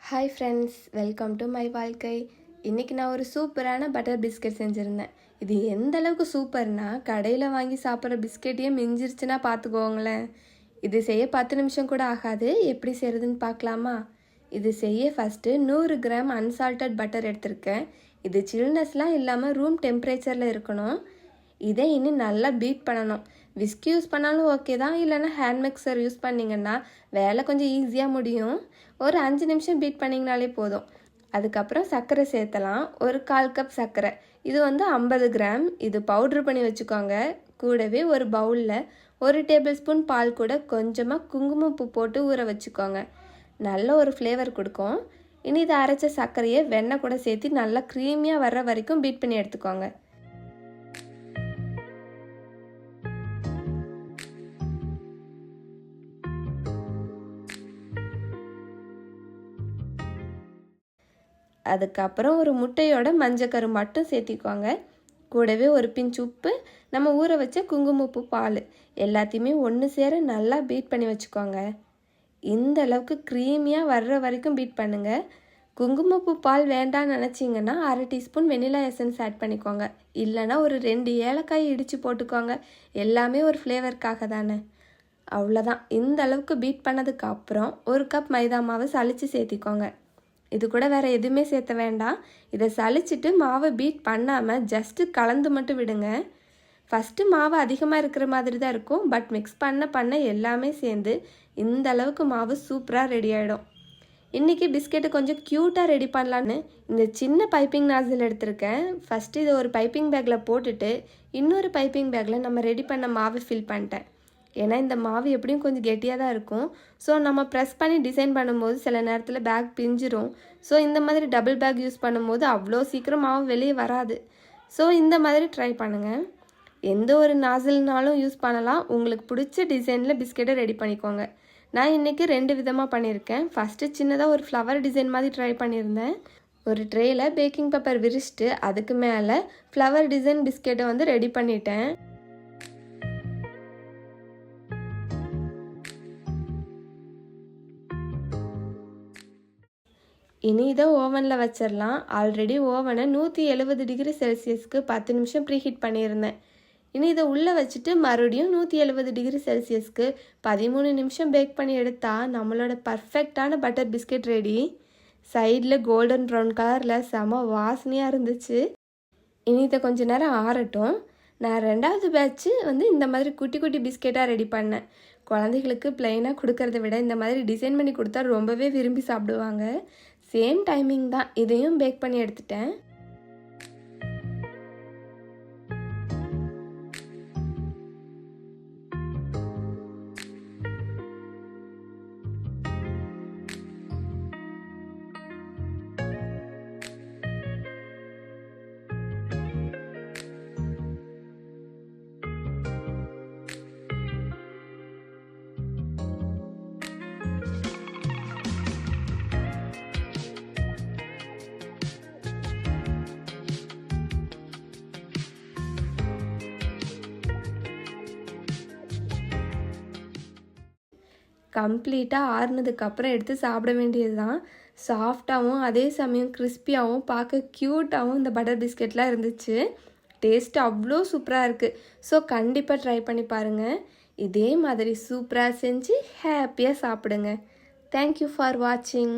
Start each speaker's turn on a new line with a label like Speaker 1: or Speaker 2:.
Speaker 1: Hi friends, welcome to my வாழ்க்கை. இன்றைக்கி நான் ஒரு சூப்பரான பட்டர் பிஸ்கெட் செஞ்சுருந்தேன். இது எந்த அளவுக்கு சூப்பர்னா, கடையில் வாங்கி சாப்பிட்ற பிஸ்கெட்டையே மிஞ்சிருச்சுன்னா பார்த்துக்கோங்களேன். இது செய்ய 10 நிமிஷம் கூட ஆகாது. எப்படி செய்கிறதுன்னு பார்க்கலாமா? இது செய்ய ஃபஸ்ட்டு 100 கிராம் அன்சால்டட் பட்டர் எடுத்திருக்கேன். இது சில்னஸ்லாம் இல்லாமல் ரூம் டெம்பரேச்சரில் இருக்கணும். இதை இனி நல்லா பீட் பண்ணணும். விஸ்க் யூஸ் பண்ணாலும் ஓகே தான், இல்லைனா ஹேண்ட் மிக்சர் யூஸ் பண்ணிங்கன்னா வேலை கொஞ்சம் ஈஸியாக முடியும். ஒரு 5 நிமிஷம் பீட் பண்ணிங்கனாலே போதும். அதுக்கப்புறம் சர்க்கரை சேர்த்தலாம். ஒரு 1/4 கப் சர்க்கரை. இது 50 கிராம். இது பவுட்ரு பண்ணி வச்சுக்கோங்க. கூடவே ஒரு பவுலில் 1 டேபிள் ஸ்பூன் பால் கூட கொஞ்சமாக குங்குமப்பூ போட்டு ஊற வச்சுக்கோங்க. நல்ல ஒரு ஃப்ளேவர் கொடுக்கும். இனி இதை அரைச்ச சர்க்கரையை வெண்ணெய் கூட சேர்த்து நல்லா க்ரீமியாக வர்ற வரைக்கும் பீட் பண்ணி எடுத்துக்கோங்க. அதுக்கப்புறம் ஒரு முட்டையோட மஞ்சக்கரு மட்டும் சேர்த்திக்கோங்க. கூடவே ஒரு பிஞ்ச் உப்பு, நம்ம ஊற வச்ச குங்குமப்பூ, பால் எல்லாத்தையுமே ஒன்று சேர நல்லா பீட் பண்ணி வச்சுக்கோங்க. இந்த அளவுக்கு க்ரீமியாக வர்ற வரைக்கும் பீட் பண்ணுங்கள். குங்குமப்பூ பால் வேண்டான்னு நினச்சிங்கன்னா 1/2 டீஸ்பூன் வெனிலா எசன்ஸ் ஆட் பண்ணிக்கோங்க. இல்லைனா ஒரு 2 ஏலக்காய் இடித்து போட்டுக்கோங்க. எல்லாமே ஒரு ஃப்ளேவருக்காக தானே. அவ்வளோதான். இந்த அளவுக்கு பீட் பண்ணதுக்கு அப்புறம் 1 கப் மைதா மாவை சளிச்சு சேர்த்திக்கோங்க. இது கூட வேறு எதுவுமே சேர்த்த வேண்டாம். இதை சளிச்சிட்டு மாவை பீட் பண்ணாமல் ஜஸ்ட்டு கலந்து மட்டும் விடுங்க. ஃபஸ்ட்டு மாவு அதிகமாக இருக்கிற மாதிரி தான் இருக்கும். பட் மிக்ஸ் பண்ண எல்லாமே சேர்ந்து இந்த அளவுக்கு மாவு சூப்பராக ரெடி ஆகிடும். இன்றைக்கி பிஸ்கெட்டு கொஞ்சம் க்யூட்டாக ரெடி பண்ணலான்னு இந்த சின்ன பைப்பிங் நாசில் எடுத்திருக்கேன். ஃபஸ்ட்டு இதை ஒரு பைப்பிங் பேக்கில் போட்டுட்டு இன்னொரு பைப்பிங் பேக்கில் நம்ம ரெடி பண்ண மாவை ஃபில் பண்ணிட்டேன். ஏன்னா இந்த மாவு எப்படியும் கொஞ்சம் கெட்டியாக தான் இருக்கும். ஸோ நம்ம ப்ரெஸ் பண்ணி டிசைன் பண்ணும்போது சில நேரத்தில் பேக் பிஞ்சிரும். ஸோ இந்த மாதிரி டபுள் பேக் யூஸ் பண்ணும்போது அவ்வளோ சீக்கிரம் மாவு வெளியே வராது. ஸோ இந்த மாதிரி ட்ரை பண்ணுங்கள். எந்த ஒரு நாசில்னாலும் யூஸ் பண்ணலாம். உங்களுக்கு பிடிச்ச டிசைனில் பிஸ்கெட்டை ரெடி பண்ணிக்கோங்க. நான் இன்றைக்கி 2 விதமாக பண்ணியிருக்கேன். ஃபஸ்ட்டு சின்னதாக ஒரு ஃப்ளவர் டிசைன் மாதிரி ட்ரை பண்ணியிருந்தேன். ஒரு ட்ரேயில் பேக்கிங் பேப்பர் விரிச்சிட்டு அதுக்கு மேலே ஃப்ளவர் டிசைன் பிஸ்கெட்டை ரெடி பண்ணிட்டேன். இனி இதை ஓவனில் வச்சிடலாம். ஆல்ரெடி ஓவனை 170 டிகிரி செல்சியஸ்க்கு 10 நிமிஷம் ப்ரீஹீட் பண்ணியிருந்தேன். இனி இதை உள்ளே வச்சுட்டு மறுபடியும் 170 டிகிரி செல்சியஸ்க்கு 13 நிமிஷம் பேக் பண்ணி எடுத்தால் நம்மளோட பர்ஃபெக்டான பட்டர் பிஸ்கெட் ரெடி. சைடில் கோல்டன் ப்ரௌன் கலரில் செம வாசனையாக இருந்துச்சு. இனி இதை கொஞ்ச நேரம் ஆறட்டும். நான் 2வது பேட்ச்சு இந்த மாதிரி குட்டி குட்டி பிஸ்கெட்டாக ரெடி பண்ணேன். குழந்தைகளுக்கு பிளெயினாக கொடுக்கறத விட இந்த மாதிரி டிசைன் பண்ணி கொடுத்தா ரொம்பவே விரும்பி சாப்பிடுவாங்க. சேம் டைமிங் தான். இதையும் பேக் பண்ணி எடுத்துட்டேன். கம்ப்ளீட்டாக ஆறுனதுக்கப்புறம் எடுத்து சாப்பிட வேண்டியது தான். சாஃப்டாகவும் அதே சமயம் கிறிஸ்பியாகவும் பார்க்க க்யூட்டாகவும் இந்த பட்டர் பிஸ்கெட்லாம் இருந்துச்சு. டேஸ்ட்டு அவ்வளோ சூப்பராக இருக்குது. ஸோ கண்டிப்பாக ட்ரை பண்ணி பாருங்கள். இதே மாதிரி சூப்பராக செஞ்சு ஹாப்பியாக சாப்பிடுங்க. தேங்க்யூ ஃபார் வாட்சிங்.